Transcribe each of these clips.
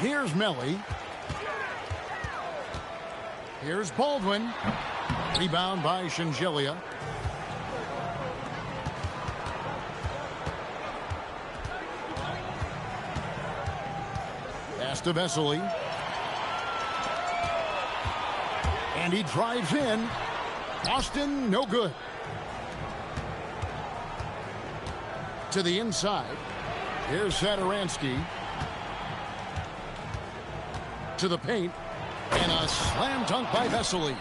Here's Melly. Here's Baldwin. Rebound by Shingelia. Pass to Vesely. And he drives in. Austin, no good. To the inside. Here's Sadaransky. To the paint. And a slam dunk by Vesely.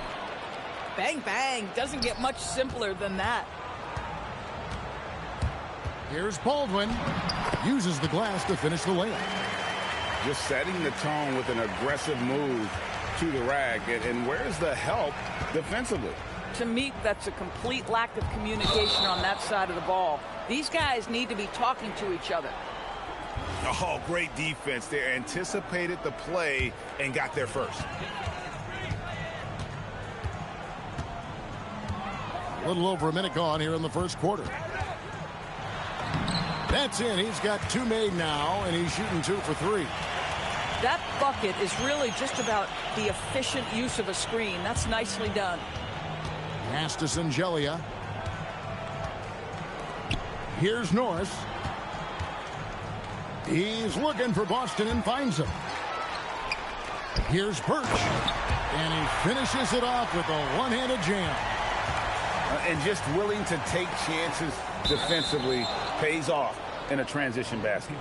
Bang, bang. Doesn't get much simpler than that. Here's Baldwin. Uses the glass to finish the layup. Just setting the tone with an aggressive move to the rack. And where's the help defensively? To me, that's a complete lack of communication on that side of the ball. These guys need to be talking to each other. Oh, great defense. They anticipated the play and got there first. A little over a minute gone here in the first quarter. That's in. He's got 2 made now, and he's shooting 2 for 3. That bucket is really just about the efficient use of a screen. That's nicely done. Pass to Shingelia. Here's Norris. He's looking for Boston and finds him. Here's Birch. And he finishes it off with a one-handed jam. And just willing to take chances defensively pays off in a transition basket.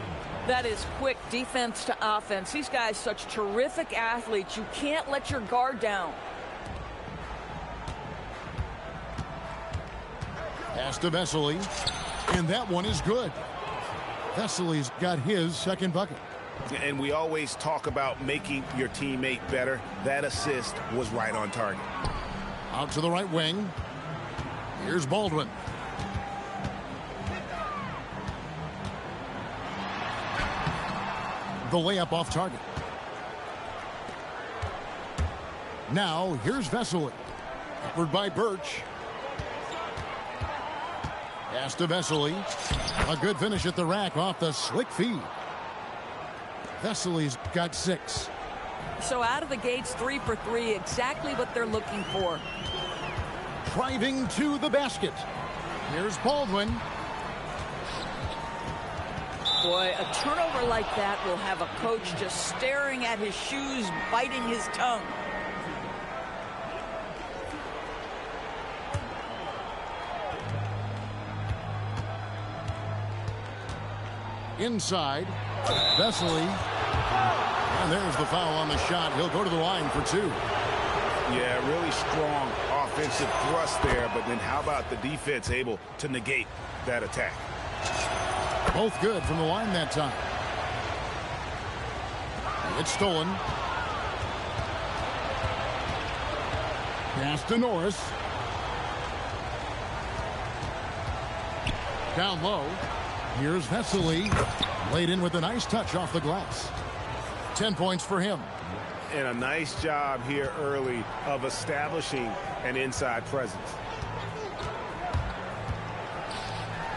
That is quick defense to offense. These guys such terrific athletes. You can't let your guard down. Pass to Vesely. And that one is good. Vesely's got his second bucket. And we always talk about making your teammate better. That assist was right on target. Out to the right wing. Here's Baldwin. The layup off target. Now, here's Vesely. Covered by Birch. Pass to Vesely. A good finish at the rack off the slick feed. Vesely's got 6. So out of the gates, 3 for 3. Exactly what they're looking for. Driving to the basket. Here's Baldwin. Boy, a turnover like that will have a coach just staring at his shoes, biting his tongue. Inside. Vesely. And there's the foul on the shot. He'll go to the line for 2. Yeah, really strong offensive thrust there, but then how about the defense able to negate that attack? Both good from the line that time. It's stolen. Pass to Norris. Down low. Here's Vesely. Laid in with a nice touch off the glass. 10 points for him. And a nice job here early of establishing an inside presence.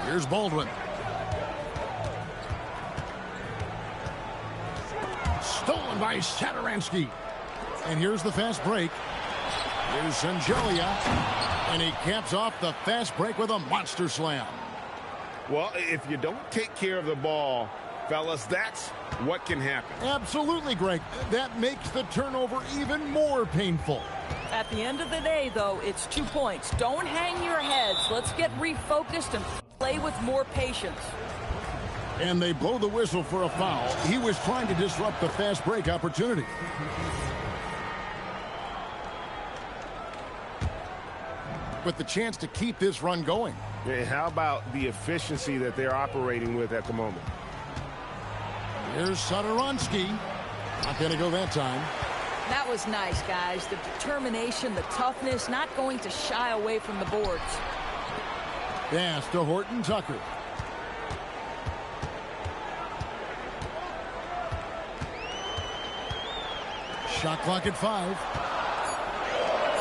Here's Baldwin. Stolen by Sadaransky. And here's the fast break. Here's Shingelia. And he caps off the fast break with a monster slam. Well, if you don't take care of the ball, fellas, that's what can happen. Absolutely, Greg. That makes the turnover even more painful. At the end of the day, though, it's 2 points. Don't hang your heads. Let's get refocused and play with more patience. And they blow the whistle for a foul. He was trying to disrupt the fast break opportunity. With the chance to keep this run going. And how about the efficiency that they're operating with at the moment? Here's Sadaransky. Not going to go that time. That was nice, guys. The determination, the toughness, not going to shy away from the boards. Pass to Horton Tucker. Shot clock at 5.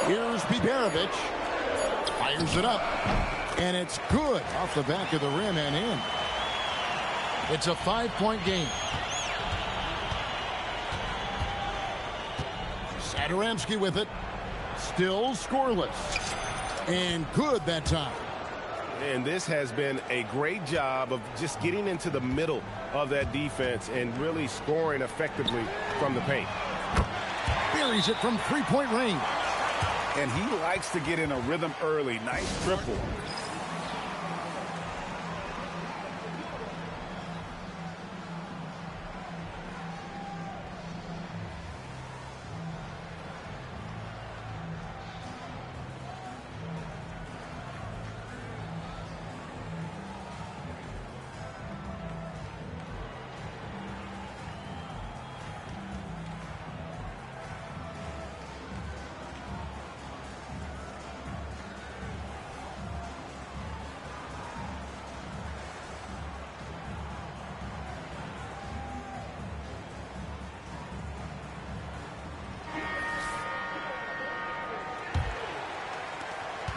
Here's Biberovic. Fires it up. And it's good off the back of the rim and in. It's a 5-point game. Satoransky with it. Still scoreless. And good that time. And this has been a great job of just getting into the middle of that defense and really scoring effectively from the paint. Buries it from three-point range. And he likes to get in a rhythm early. Nice triple.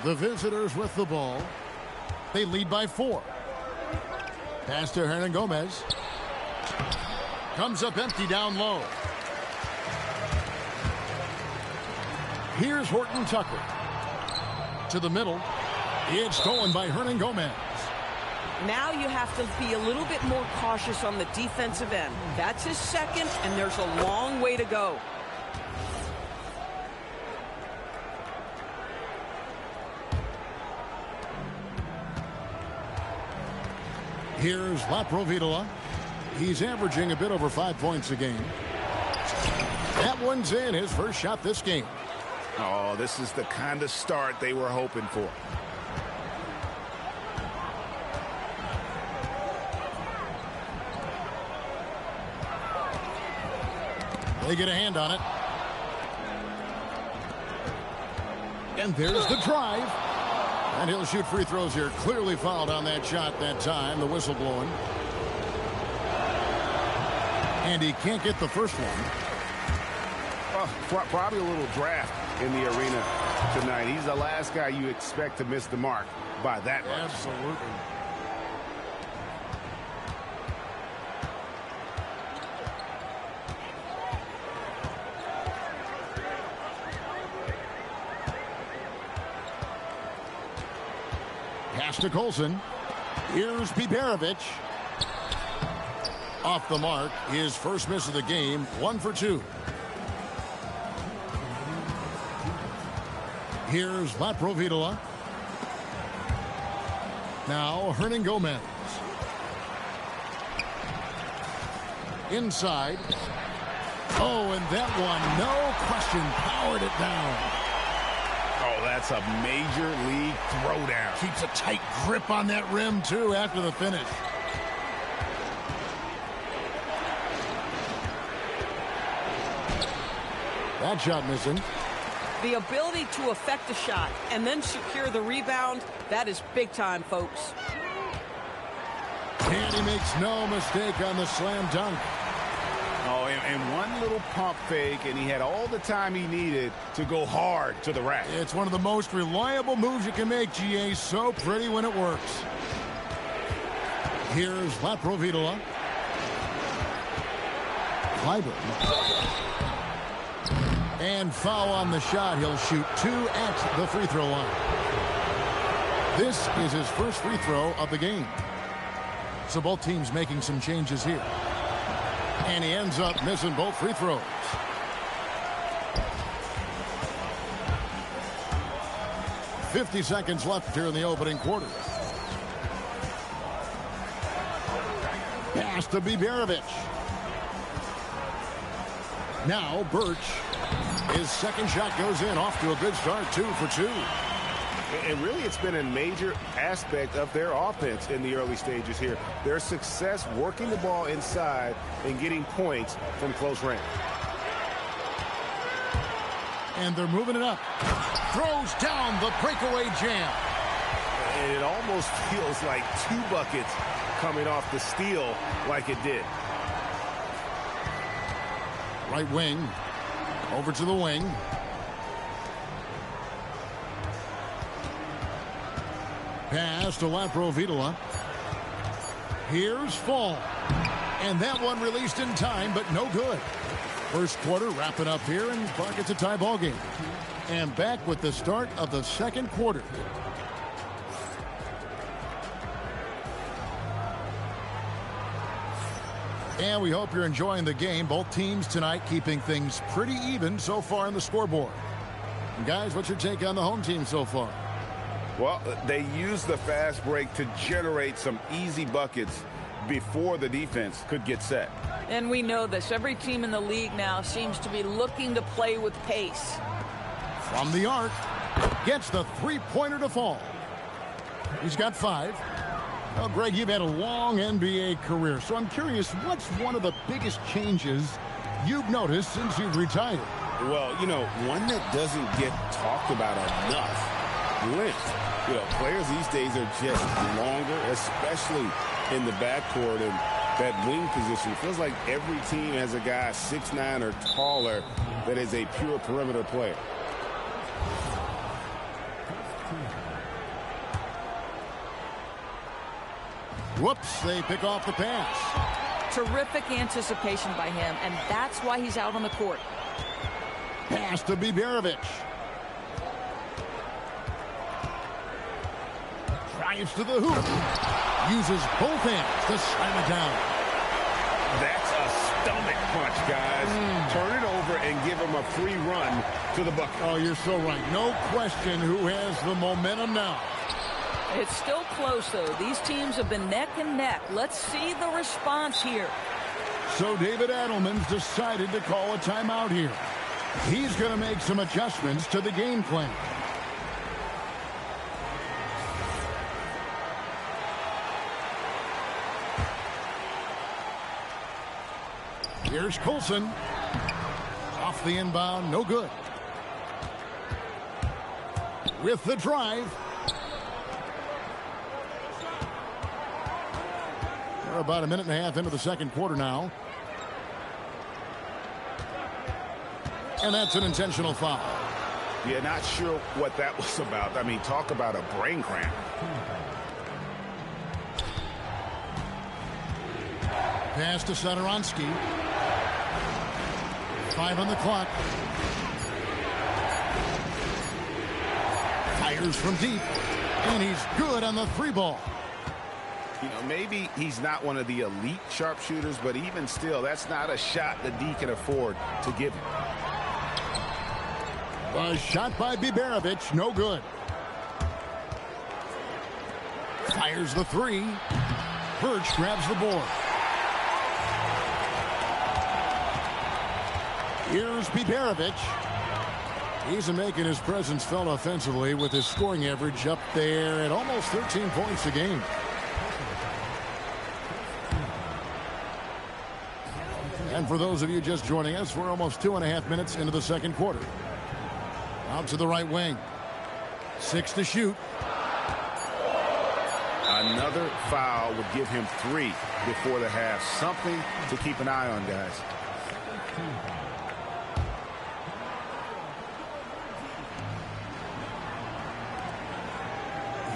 The visitors with the ball. They lead by 4. Pass to Hernan Gomez. Comes up empty down low. Here's Horton Tucker. To the middle. It's stolen by Hernan Gomez. Now you have to be a little bit more cautious on the defensive end. That's his second, and there's a long way to go. Here's Laprovitola. He's averaging a bit over 5 points a game. That one's in, his first shot this game. Oh, this is the kind of start they were hoping for. They get a hand on it. And there's the drive. And he'll shoot free throws here. Clearly fouled on that shot that time. The whistle blowing. And he can't get the first one. Probably a little draft in the arena tonight. He's the last guy you expect to miss the mark by that much. Absolutely. Pass to Colson. Here's Biberovic. Off the mark. His first miss of the game. 1 for 2. Here's Laprovitola. Now Hernan Gomez. Inside. Oh, and that one, no question, powered it down. Oh, that's a major league throwdown. Keeps a tight grip on that rim, too, after the finish. That shot missing. The ability to affect a shot and then secure the rebound, that is big time, folks. And he makes no mistake on the slam dunk. Oh, and one little pump fake, and he had all the time he needed to go hard to the rack. It's one of the most reliable moves you can make, GA. So pretty when it works. Here's Laprovitola. Clyburn. And foul on the shot. He'll shoot 2 at the free throw line. This is his first free throw of the game. So both teams making some changes here. And he ends up missing both free throws. .50 seconds left here in the opening quarter. Pass to Biberovic. Now Birch. His second shot goes in, off to a good start, 2 for 2. And really, it's been a major aspect of their offense in the early stages here. Their success working the ball inside and getting points from close range. And they're moving it up. Throws down the breakaway jam. And it almost feels like 2 buckets coming off the steal like it did. Right wing. Over to the wing. Pass to Laprovitola. Here's Fall. And that one released in time, but no good. First quarter wrapping up here, and Clark, it's a tie ball game. And back with the start of the second quarter. And we hope you're enjoying the game. Both teams tonight keeping things pretty even so far in the scoreboard. And guys, what's your take on the home team so far? Well, they use the fast break to generate some easy buckets before the defense could get set. And we know this. Every team in the league now seems to be looking to play with pace. From the arc, gets the three-pointer to fall. He's got 5. Well, Greg, you've had a long NBA career, so I'm curious, what's one of the biggest changes you've noticed since you've retired? Well, you know, one that doesn't get talked about enough, length. You know, players these days are just longer, especially in the backcourt, and that wing position. It feels like every team has a guy 6'9" or taller that is a pure perimeter player. Whoops, they pick off the pass. Terrific anticipation by him, and that's why he's out on the court. Pass to Biberovic. Drives to the hoop. Uses both hands to slam it down. That's a stomach punch, guys. Turn it over and give him a free run to the bucket. Oh, you're so right. No question who has the momentum now. It's still close, though. These teams have been neck and neck. Let's see the response here. So David Adelman's decided to call a timeout here. He's going to make some adjustments to the game plan. Here's Coulson. Off the inbound, no good. With the drive. We're about a minute and a half into the second quarter now. And that's an intentional foul. Yeah, not sure what that was about. I mean, talk about a brain cramp. Pass to Satoransky. 5 on the clock. Fires from deep. And he's good on the 3 ball. You know, maybe he's not one of the elite sharpshooters, but even still, that's not a shot that D can afford to give him. A shot by Biberovic, no good. Fires the 3. Birch grabs the board. Here's Biberovic. He's making his presence felt offensively with his scoring average up there at almost 13 points a game. And for those of you just joining us, we're almost 2.5 minutes into the second quarter. Out to the right wing. 6 to shoot. Another foul would give him 3 before the half. Something to keep an eye on, guys.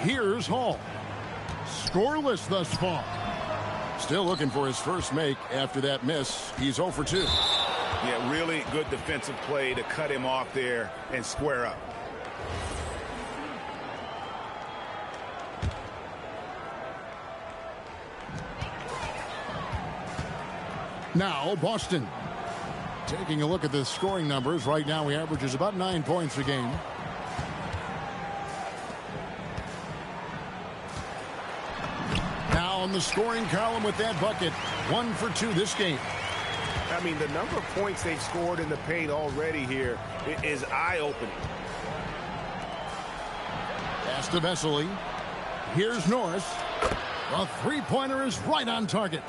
Here's Hall. Scoreless thus far. Still looking for his first make after that miss. He's 0 for 2. Yeah, really good defensive play to cut him off there and square up. Now Boston. Taking a look at the scoring numbers. Right now he averages about 9 points a game. Now on the scoring column with that bucket. 1 for 2 this game. I mean, the number of points they've scored in the paint already here is eye-opening. Pass to Vesely. Here's Norris. A 3-pointer is right on target.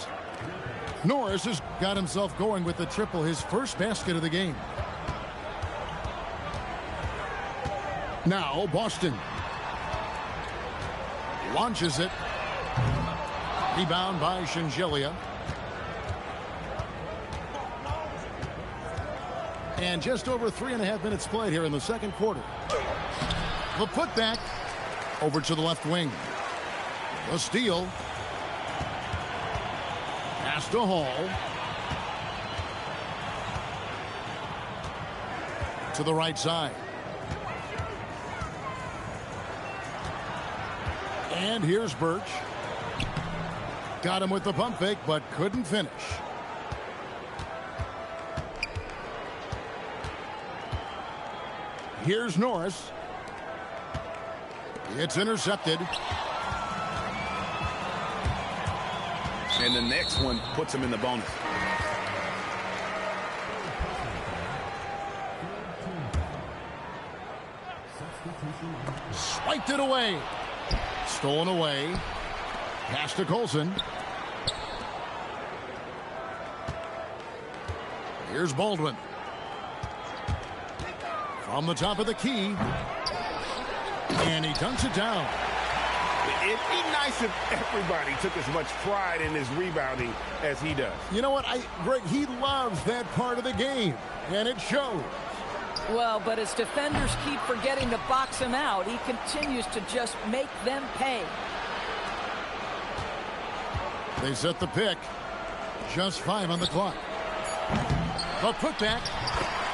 Norris has got himself going with the triple, his first basket of the game. Now Boston. Launches it. Rebound by Shingelia. And just over 3.5 minutes played here in the second quarter. The putback over to the left wing. The steal. Pass to Hall. To the right side. And here's Birch. Got him with the pump fake, but couldn't finish. Here's Norris. It's intercepted. And the next one puts him in the bonus. Swiped it away. Stolen away. Pass to Colson. Here's Baldwin. From the top of the key. And he dunks it down. It'd be nice if everybody took as much pride in his rebounding as he does. You know what, Greg, he loves that part of the game, and it shows. Well, but as defenders keep forgetting to box him out, he continues to just make them pay. They set the pick. Just 5 on the clock. The putback.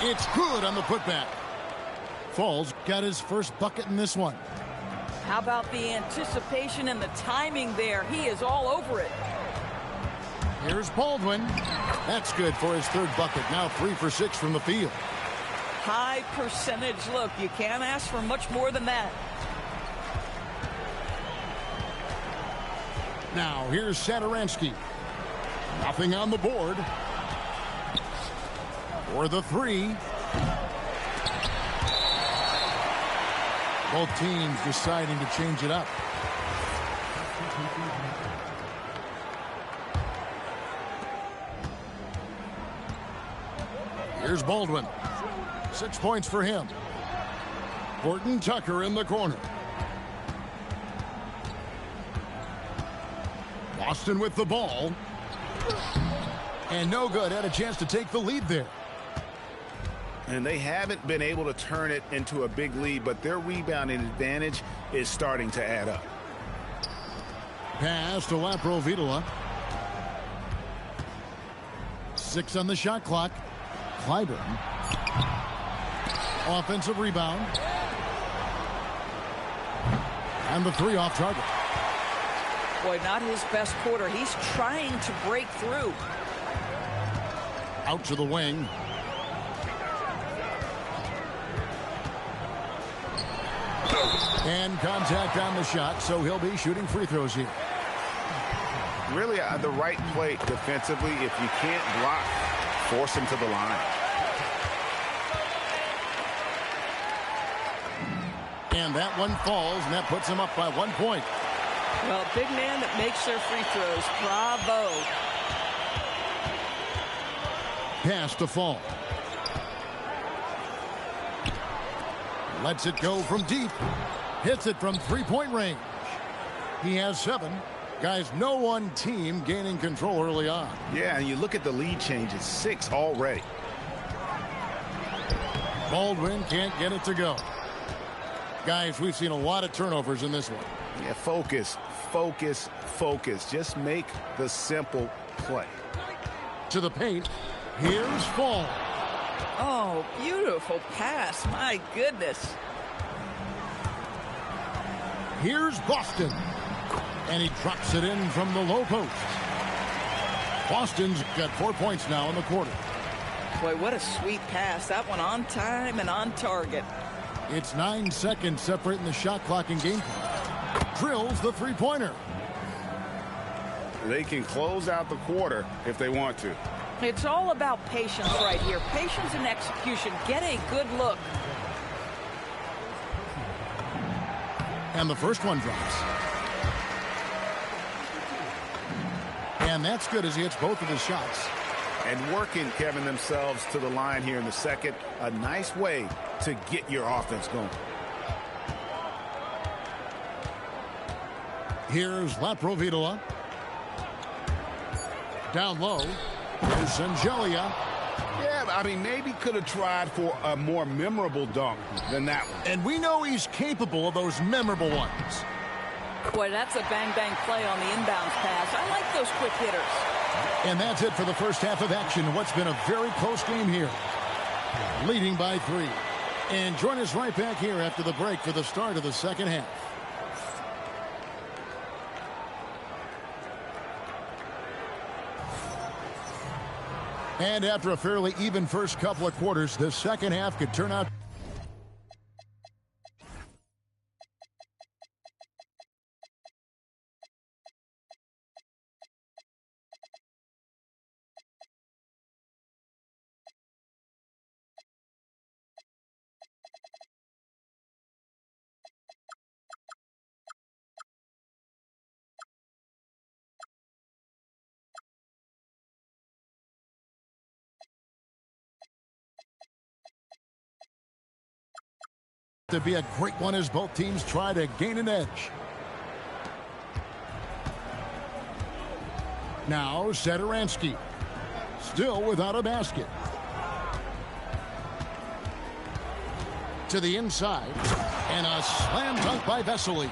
It's good on the putback. Falls got his first bucket in this one. How about the anticipation and the timing there? He is all over it. Here's Baldwin. That's good for his third bucket. Now 3 for 6 from the field. High percentage look. You can't ask for much more than that. Now here's Satoransky. Nothing on the board. For the 3. Both teams deciding to change it up. Here's Baldwin. 6 points for him. Horton Tucker in the corner. Boston with the ball. And no good. Had a chance to take the lead there. And they haven't been able to turn it into a big lead, but their rebounding advantage is starting to add up. Pass to Laprovitola. 6 on the shot clock. Clyburn. Offensive rebound. And the 3 off target. Boy, not his best quarter. He's trying to break through. Out to the wing. And contact on the shot, so he'll be shooting free throws here. Really the right play defensively. If you can't block, force him to the line. And that one falls, and that puts him up by 1 point. Well, big man that makes their free throws. Bravo. Pass to Fall. Lets it go from deep. Hits it from 3-point range. He has 7. Guys, no one team gaining control early on. Yeah, and you look at the lead changes, 6 already. Baldwin can't get it to go. Guys, we've seen a lot of turnovers in this one. Yeah, focus, focus, focus. Just make the simple play. To the paint. Here's Fall. Oh, beautiful pass. My goodness. Here's Boston. And he drops it in from the low post. Boston's got 4 points now in the quarter. Boy, what a sweet pass. That one on time and on target. It's 9 seconds separating the shot clock and game clock. Drills the 3-pointer. They can close out the quarter if they want to. It's all about patience right here. Patience and execution. Get a good look. And the first one drops. And that's good as he hits both of his shots. And working, Kevin, themselves to the line here in the second. A nice way to get your offense going. Here's Laprovitola. Down low. Here's Sangelia. Yeah, I mean, maybe could have tried for a more memorable dunk than that one. And we know he's capable of those memorable ones. Boy, that's a bang-bang play on the inbounds pass. I like those quick hitters. And that's it for the first half of action. What's been a very close game here. Leading by 3. And join us right back here after the break for the start of the second half. And after a fairly even first couple of quarters, the second half could turn out to be a great one as both teams try to gain an edge. Now Satoransky, still without a basket. To the inside, and a slam dunk by Vesely.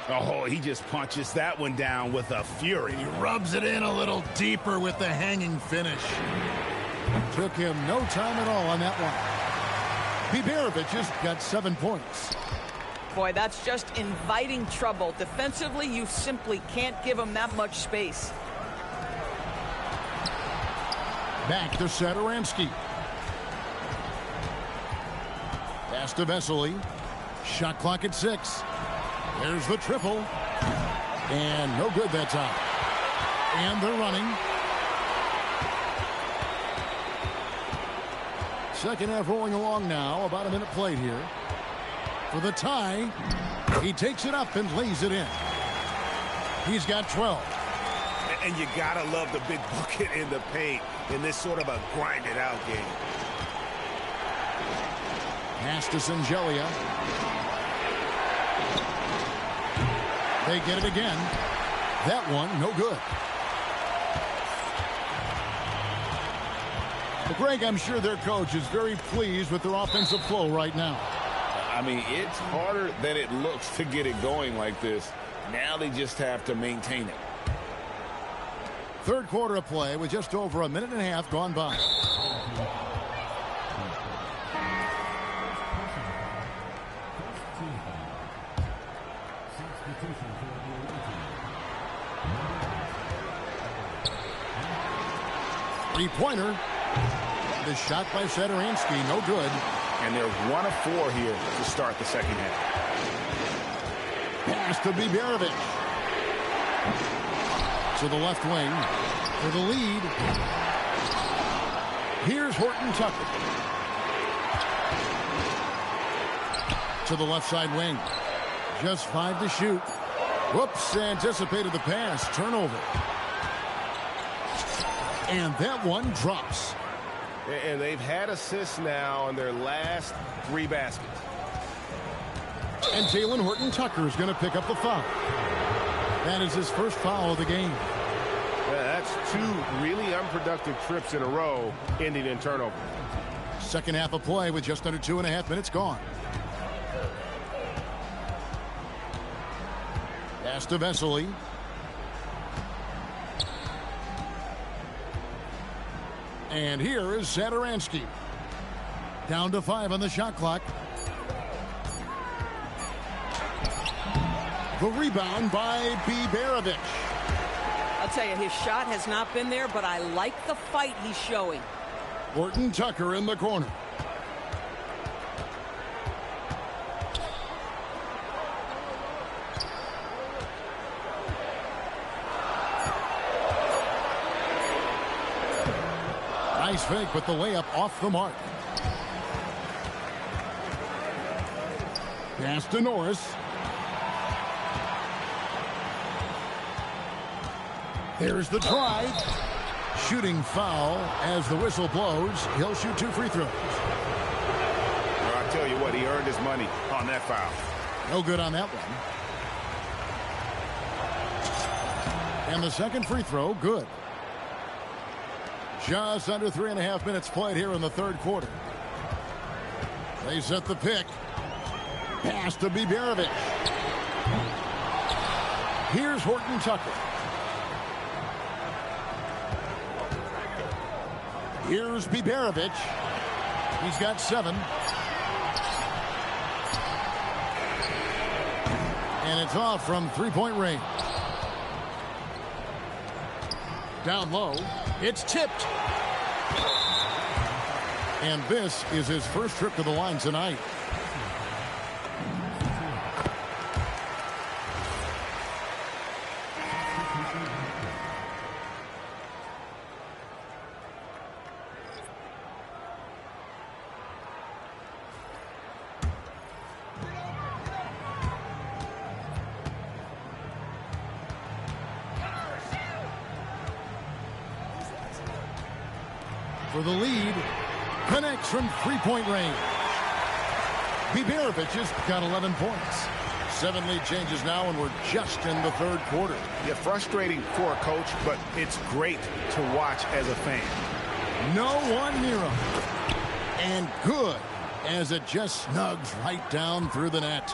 Oh, he just punches that one down with a fury. He rubs it in a little deeper with the hanging finish. Took him no time at all on that one. Biberovic has got 7 points. Boy, that's just inviting trouble. Defensively, you simply can't give him that much space. Back to Satoransky. Pass to Vesely. Shot clock at 6. There's the triple. And no good that time. And they're running. Second half rolling along now. About a minute played here. For the tie, he takes it up and lays it in. He's got 12. And you gotta love the big bucket in the paint in this sort of a grinded-out game. Pass to Singelia. They get it again. That one, no good. Well, Greg, I'm sure their coach is very pleased with their offensive flow right now. I mean, it's harder than it looks to get it going like this. Now they just have to maintain it. Third quarter of play with just over a minute and a half gone by. Three-pointer. The shot by Satoransky, no good. And they're 1 of 4 here to start the second half. Pass to Biberovic. To the left wing. For the lead. Here's Horton Tucker. To the left side wing. Just 5 to shoot. Whoops, anticipated the pass. Turnover. And that one drops. And they've had assists now on their last 3 baskets. And Jalen Horton Tucker is going to pick up the foul. That is his first foul of the game. Yeah, that's 2 really unproductive trips in a row, ending in turnover. Second half of play with just under 2.5 minutes gone. Pass to Vesely. And here is Satoransky. Down to 5 on the shot clock. The rebound by Biberovic. I'll tell you, his shot has not been there, but I like the fight he's showing. Horton Tucker in the corner. Nice fake, but the layup off the mark. Pass to Norris. There's the try. Shooting foul as the whistle blows. He'll shoot 2 free throws. Well, I'll tell you what, he earned his money on that foul. No good on that one. And the second free throw, good. Just under 3.5 minutes played here in the third quarter. They set the pick. Pass to Biberovic. Here's Horton Tucker. Here's Biberovic. He's got 7. And it's off from three-point range. Down low. It's tipped. And this is his first trip to the line tonight. For the lead, connects from three-point range. Biberovic has got 11 points. 7 lead changes now, and we're just in the third quarter. Yeah, frustrating for a coach, but it's great to watch as a fan. No one near him. And good, as it just snugs right down through the net.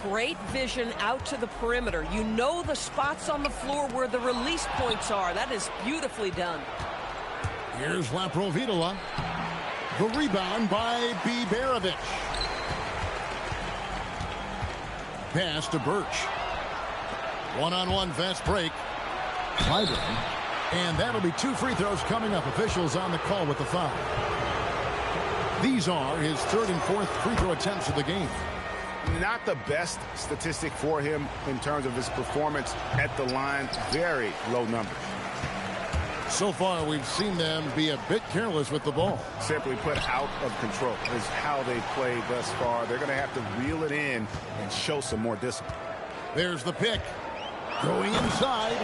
Great vision out to the perimeter. You know the spots on the floor where the release points are. That is beautifully done. Here's Laprovitola. The rebound by Biberovic. Pass to Birch. One-on-one fast break. Clyburn. And that'll be 2 free throws coming up. Officials on the call with the foul. These are his third and fourth free throw attempts of the game. Not the best statistic for him in terms of his performance at the line. Very low numbers. So far, we've seen them be a bit careless with the ball. Simply put, out of control is how they played thus far. They're going to have to reel it in and show some more discipline. There's the pick. Going inside.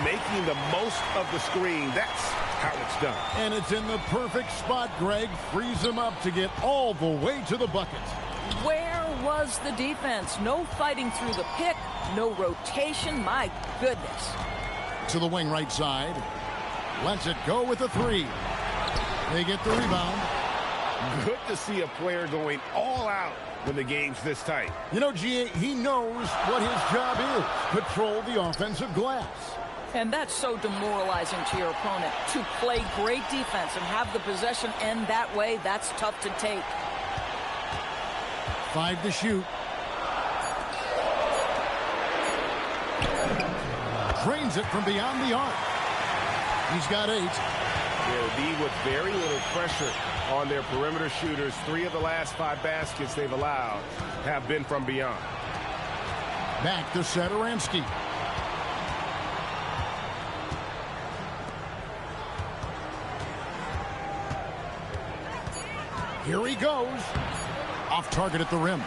Making the most of the screen. That's how it's done. And it's in the perfect spot, Greg. Frees him up to get all the way to the bucket. Where was the defense? No fighting through the pick. No rotation. My goodness. To the wing right side. Lets it go with a 3. They get the rebound. Good to see a player going all out when the game's this tight. You know, G.A., he knows what his job is. Control the offensive glass. And that's so demoralizing to your opponent. To play great defense and have the possession end that way, that's tough to take. 5 to shoot. Drains it from beyond the arc. He's got 8. They'll be with very little pressure on their perimeter shooters. 3 of the last 5 baskets they've allowed have been from beyond. Back to Satoransky. Here he goes. Off target at the rim.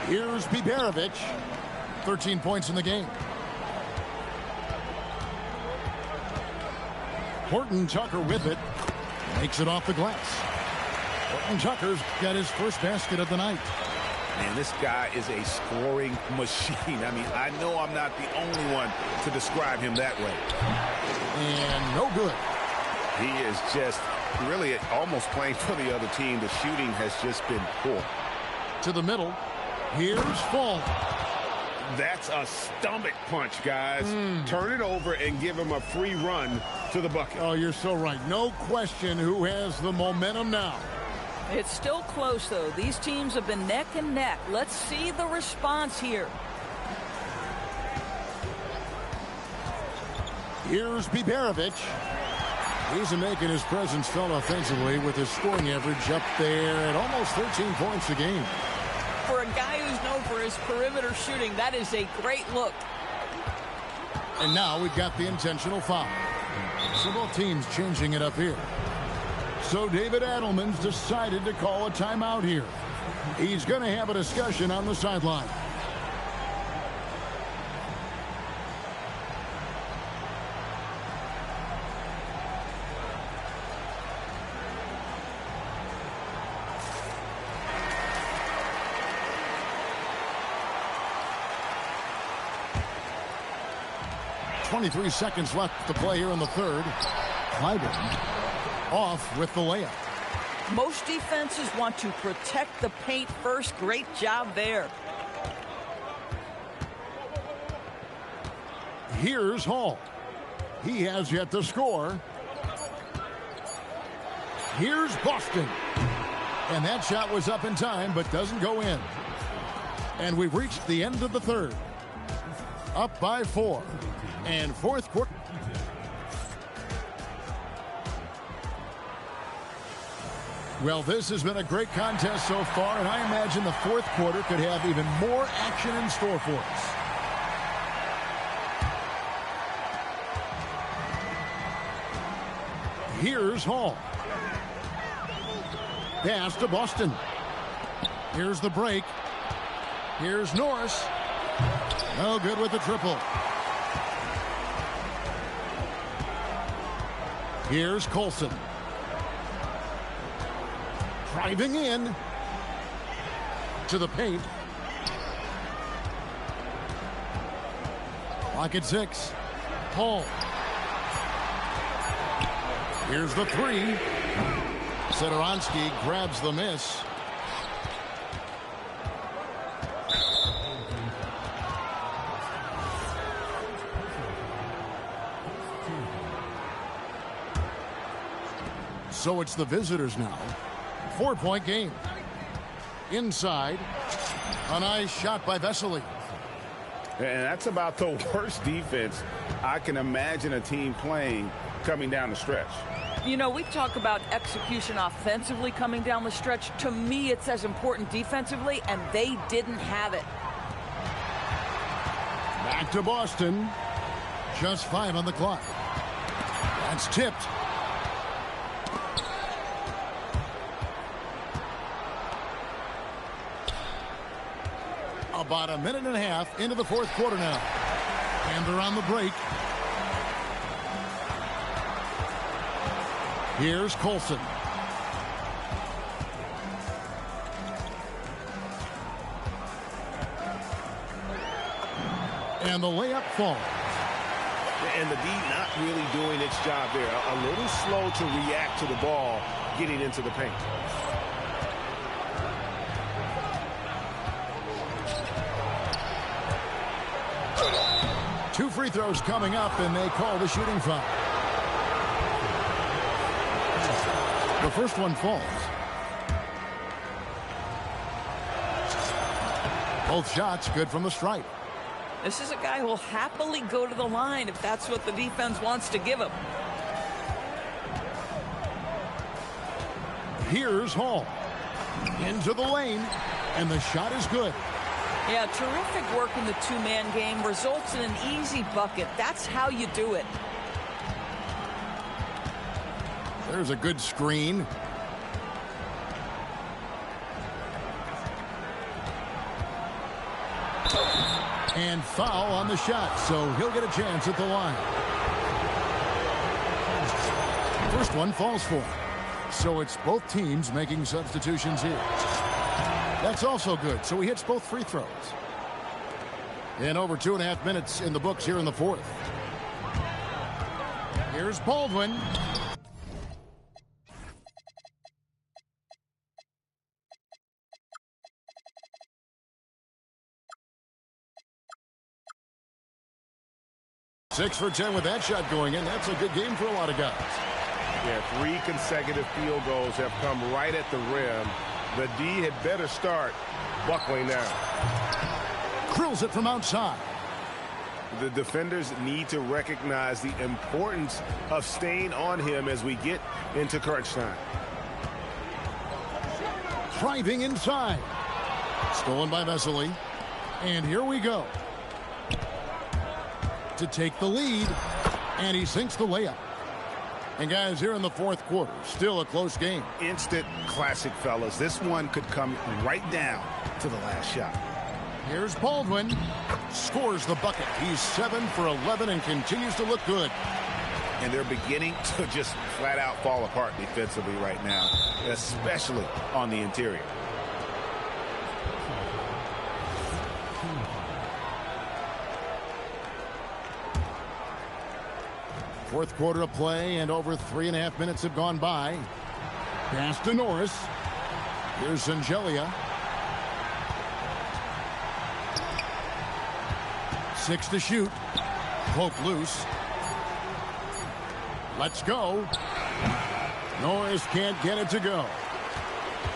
Here's Biberovic. 13 points in the game. Horton Tucker with it. Makes it off the glass. Horton Tucker's got his first basket of the night. Man, this guy is a scoring machine. I mean, I know I'm not the only one to describe him that way. And no good. He is just really almost playing for the other team. The shooting has just been poor. To the middle. Here's Fall. That's a stomach punch, guys. Turn it over and give him a free run to the bucket. Oh, you're so right. No question who has the momentum now. It's still close, though. These teams have been neck and neck. Let's see the response here. Here's Biberovic. He's making his presence felt offensively with his scoring average up there at almost 13 points a game. For a guy who's known for his perimeter shooting, that is a great look. And now we've got the intentional foul. So both teams changing it up here. So David Adelman's decided to call a timeout here. He's going to have a discussion on the sideline. .23 seconds left to play here in the third. Clyburn off with the layup. Most defenses want to protect the paint first. Great job there. Here's Hall. He has yet to score. Here's Boston. And that shot was up in time, but doesn't go in. And we've reached the end of the third. Up by 4. And fourth quarter. Well, this has been a great contest so far, and I imagine the fourth quarter could have even more action in store for us. Here's Hall. Pass to Boston. Here's the break. Here's Norris. No good with the triple. Here's Colson. Driving in to the paint. Clock at 6. Hall. Here's the 3. Satoransky grabs the miss. So it's the visitors now. 4-point game. Inside. A nice shot by Vesely. And that's about the worst defense I can imagine a team playing coming down the stretch. You know, we talk about execution offensively coming down the stretch. To me, it's as important defensively, and they didn't have it. Back to Boston. Just 5 on the clock. That's tipped. About a minute and a half into the fourth quarter now. And they're on the break. Here's Colson. And the layup falls. And the D not really doing its job there. A little slow to react to the ball getting into the paint. Two free throws coming up, and they call the shooting foul. The first one falls. Both shots good from the stripe. This is a guy who will happily go to the line if that's what the defense wants to give him. Here's Hall. Into the lane, and the shot is good. Yeah, terrific work in the two-man game results in an easy bucket. That's how you do it. There's a good screen. And foul on the shot, so he'll get a chance at the line. First one falls for him. So it's both teams making substitutions here. That's also good, so he hits both free throws. And over 2.5 minutes in the books here in the fourth. Here's Baldwin. Six for 10 with that shot going in. That's a good game for a lot of guys. Yeah, 3 consecutive field goals have come right at the rim. The D had better start buckling down. Drills it from outside. The defenders need to recognize the importance of staying on him as we get into crunch time. Driving inside. Stolen by Vesely. And here we go. To take the lead. And he sinks the layup. And guys, here in the fourth quarter, still a close game. Instant classic, fellas. This one could come right down to the last shot. Here's Baldwin. Scores the bucket. He's 7 for 11 and continues to look good. And they're beginning to just flat out fall apart defensively right now, especially on the interior. Fourth quarter of play, and over 3.5 minutes have gone by. Pass to Norris. Here's Angelia. 6 to shoot. Poke loose. Let's go. Norris can't get it to go.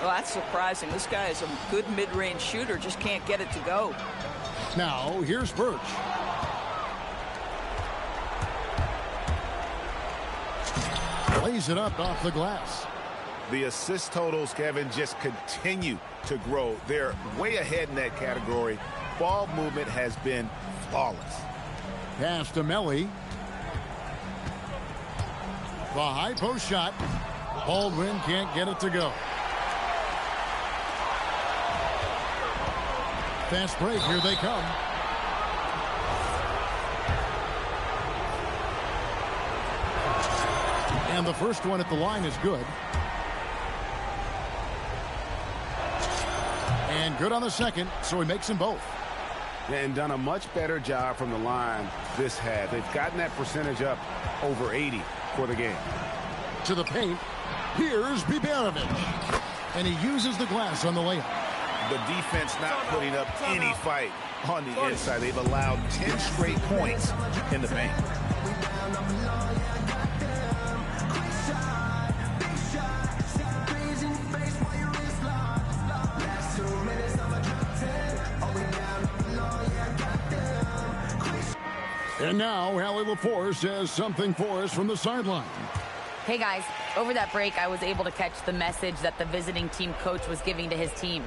Well, that's surprising. This guy is a good mid-range shooter, just can't get it to go. Now, here's Birch. Lays it up off the glass. The assist totals, Kevin, just continue to grow. They're way ahead in that category. Ball movement has been flawless. Pass to Melly. The high post shot. Baldwin can't get it to go. Fast break. Here they come. And the first one at the line is good. And good on the second, so he makes them both. And done a much better job from the line this half. They've gotten that percentage up over 80 for the game. To the paint. Here's Biberovic. And he uses the glass on the layup. The defense not putting up any fight on the inside. They've allowed 10 straight points in the paint. And now, Allie LaForce says something for us from the sideline. Hey guys, over that break, I was able to catch the message that the visiting team coach was giving to his team.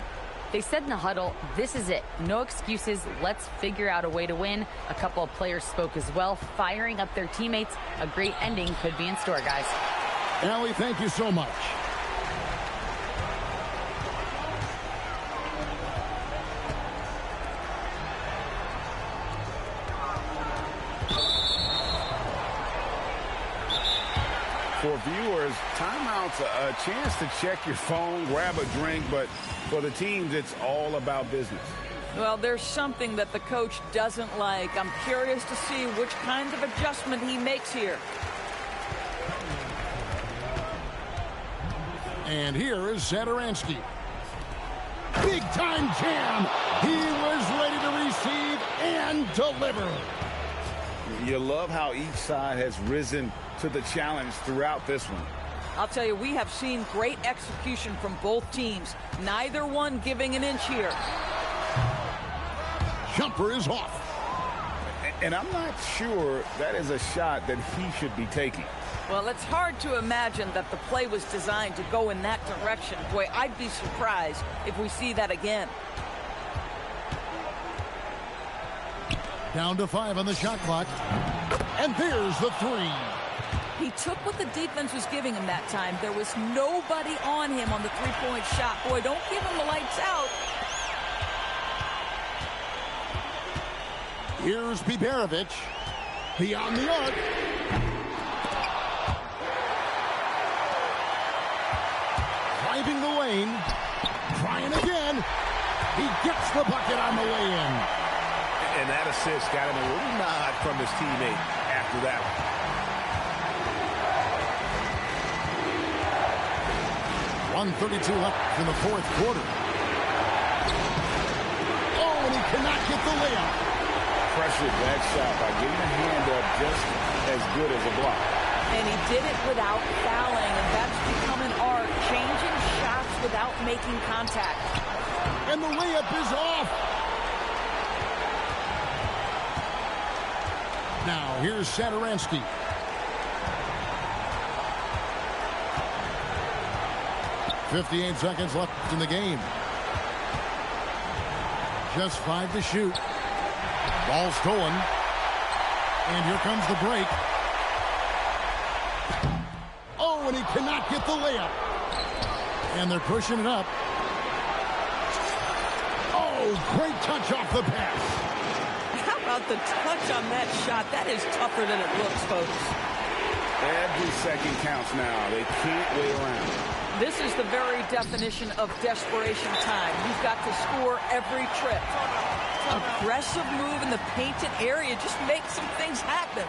They said in the huddle, this is it. No excuses. Let's figure out a way to win. A couple of players spoke as well, firing up their teammates. A great ending could be in store, guys. Allie, thank you so much. For viewers, timeout's a chance to check your phone, grab a drink, but for the teams, it's all about business. Well, there's something that the coach doesn't like. I'm curious to see which kind of adjustment he makes here. And here is Satoransky. Big time jam. He was ready to receive and deliver. You love how each side has risen to the challenge throughout this one. I'll tell you, we have seen great execution from both teams. Neither one giving an inch here. Jumper is off. And I'm not sure that is a shot that he should be taking. Well, it's hard to imagine that the play was designed to go in that direction. Boy, I'd be surprised if we see that again. Down to 5 on the shot clock. And there's the three. He took what the defense was giving him that time. There was nobody on him on the three-point shot. Boy, don't give him the lights out. Here's Biberovic. Beyond the arc. Driving the lane. Trying again. He gets the bucket on the way in. And that assist got him a little nod from his teammate after that one. 1:32 left in the fourth quarter. Oh, and he cannot get the layup. Pressured that shot by getting a hand up just as good as a block. And he did it without fouling, and that's become an art, changing shots without making contact. And the layup is off. Now, here's Satoransky. .58 seconds left in the game. Just 5 to shoot. Ball stolen. And here comes the break. Oh, and he cannot get the layup. And they're pushing it up. Oh, great touch off the pass. How about the touch on that shot? That is tougher than it looks, folks. Every second counts now. They can't wait around. This is the very definition of desperation time. You've got to score every trip. Aggressive move in the painted area just makes some things happen.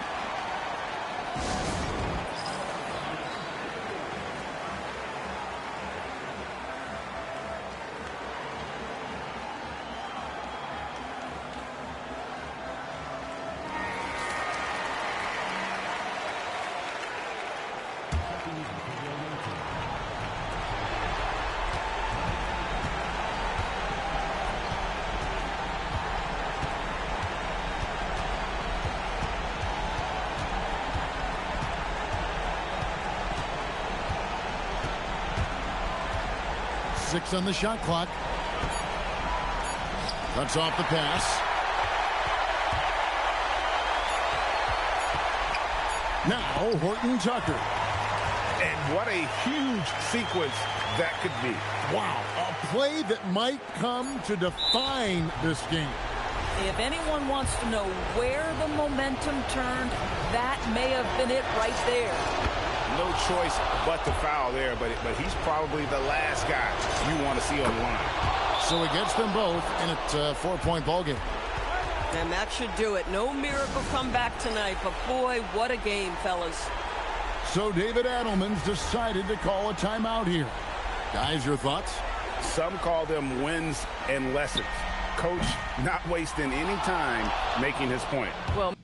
6 on the shot clock. Cuts off the pass. Now Horton Tucker. And what a huge sequence that could be. Wow, a play that might come to define this game. If anyone wants to know where the momentum turned, that may have been it right there. No choice but to foul there, but he's probably the last guy you want to see on the line. So he gets them both, and it's a 4-point ball game. And that should do it. No miracle comeback tonight, but boy, what a game, fellas. So David Adelman's decided to call a timeout here. Guys, your thoughts? Some call them wins and lessons. Coach not wasting any time making his point. Well,